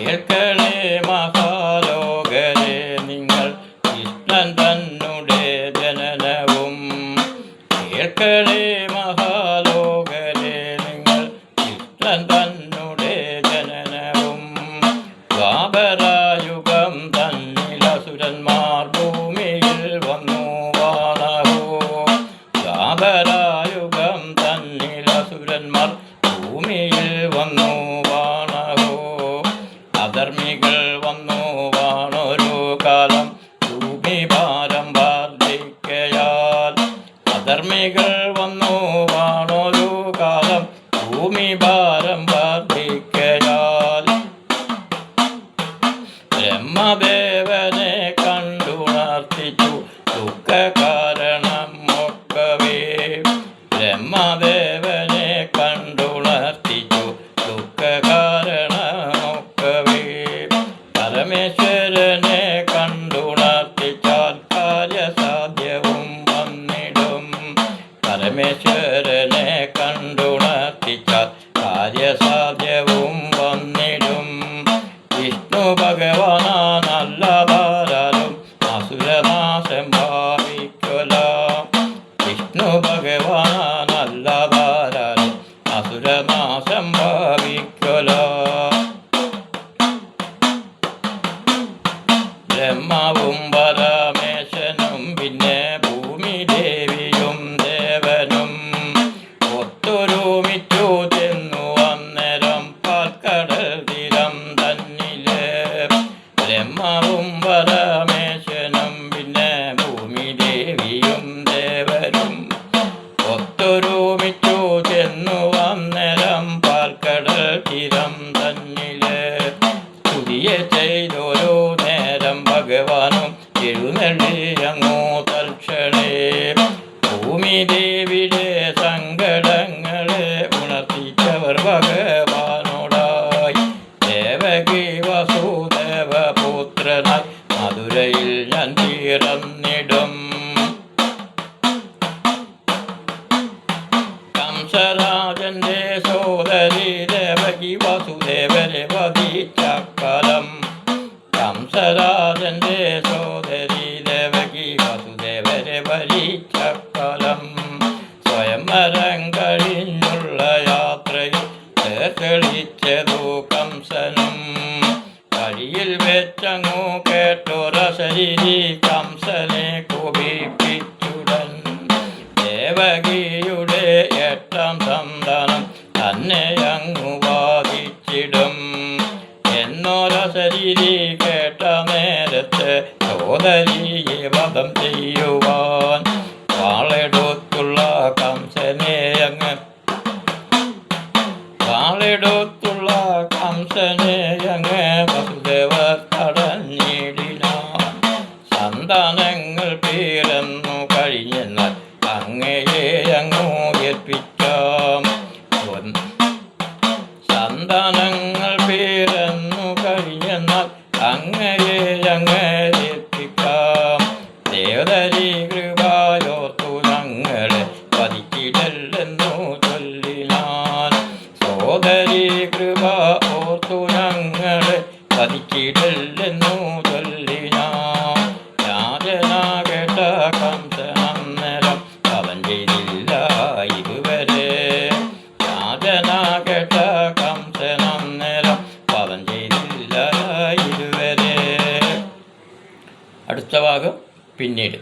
കേൾക്കളേ മഹാലോകരെ നിങ്ങൾ കൃഷ്ണൻ തന്നെ ജനനവും. കേൾക്കളേ മഹാലോകരെ നിങ്ങൾ കൃഷ്ണൻ തന്നെ ജനനവും. ദ്വാപരയുഗം തന്നിലസുരന്മാർ ഭൂമിയിൽ വന്നു വാണഹോ. ദ്വാപരയുഗം തന്നിലസുരന്മാർ ഭൂമിയിൽ വന്നു വാണഹോ. അധർമ്മികൾ വന്നു വാണൊരു കാലം ഭൂമിഭാരം വർദ്ധിക്കയാൽ. അധർമ്മികൾ വന്നു വാണൊരു കാലം ഭൂമിഭാരം വർദ്ധിക്കയാൽ. ബ്രഹ്മദേവനെ കണ്ടുണർത്തിച്ചു ദുഃഖകാരണം ഒക്കവേ. ബ്രഹ്മദേവനെ കണ്ടുണർത്തിച്ചു ദുഃഖകാരണമൊക്കവേ. പരമേശ്വരനെ കണ്ടുണർത്തിച്ചാൽ കാര്യസാധ്യവും വന്നിടും. പരമേശ്വരനെ കണ്ടുണർത്തിച്ചാൽ കാര്യസാധ്യവും വന്നിടും. വിഷ്ണു ഭഗവാനല്ലതാരാലും അസുരനാശം ഭാവിക്കൊല. വിഷ്ണു ഭഗവാനല്ലതാരാലും അസുരനാശം ഭാവിക്കൊല. ബ്രഹ്മാവും പരമേശ്വരനും പിന്നെ ഭൂമിദേവിയും ദേവനും ഒത്തൊരുമിച്ചു ചെന്നു അന്നേരം പാൽക്കടൽ തീരം തന്നില്. ബ്രഹ്മാവും പരമേശ്വരനും പിന്നെ ഭൂമിദേവിയും ദേവനും ഒത്തൊരുമിച്ചു ചെന്നു അന്നേരം പാൽക്കടൽ തീരം തന്നില്. സ്തുതിയെ ചെയ്തൊരു നേരം ഭഗവാനും എഴുന്നള്ളിയങ്ങു തൽക്ഷണേ. ഭൂമിദേവിയുടെ സങ്കടങ്ങളെ ഉണർത്തിച്ചവർ ഭഗവാനോടായി. ദേവകി വസുദേവപുത്രനായി മധുരയിൽ ഞാൻ പിറന്നിടും. കംസരാജന്റെ സോദരി ദേവകി വസുദേവരെ വധിച്ച കാലം. കംസരാജന്റെ സോദരി ദേവകി വസുദേവരെ വധിച്ച കാലം. സ്വയംവരം കഴിഞ്ഞുള്ള യാത്രയിൽ തെളിച്ചതു കംസനും. വഴിയിൽ വെച്ചങ്ങു കേട്ടൊരശരീരി കംസനെ കോപിപ്പിച്ചുടൻ. ദേവകിയുടെ 8ാം സന്താനം തന്നെ അങ്ങു വാദിച്ചിടും എന്നൊരശരീരി കേട്ട നേരത്തെ സോദരിയെ വധം ചെയ്യുവാൻ വാളെടുത്തുള്ള കംസനെ അങ്ങ് വാളെടുത്തുള്ള കംസനെ അങ്ങ് വസുദേവർ തടഞ്ഞിടിനാൻ. സന്താനങ്ങൾ പിറന്നു കഴിഞ്ഞെന്നാൽ അങ്ങയെ അങ്ങു ഏൽപ്പിക്കാം. സന്താനങ്ങൾ പിറന്നു കഴിഞ്ഞെന്നാൽ അങ്ങയെ അങ്ങ് ഏൽപ്പിക്കാം. ദേവതരി കൃപയോർത്തു ഞങ്ങളെ പതിച്ചിടല്ലെന്നു ചൊല്ലിനാൻ. സോദരി കൃപ ഓർത്തു ഞങ്ങളെ പതിച്ചിടല്ലെന്നു ചൊല്ലിനാൻ. രാജനാകേട്ട കംസനന്നേരം അവൻ ചെയ്തില്ല ഇതുവരെ. രാജനാകേട്ട കംസനന്നേരം അവൻ ചെയ്തില്ല ഇതുവരെ. അടുത്ത ഭാഗം പിന്നീട്.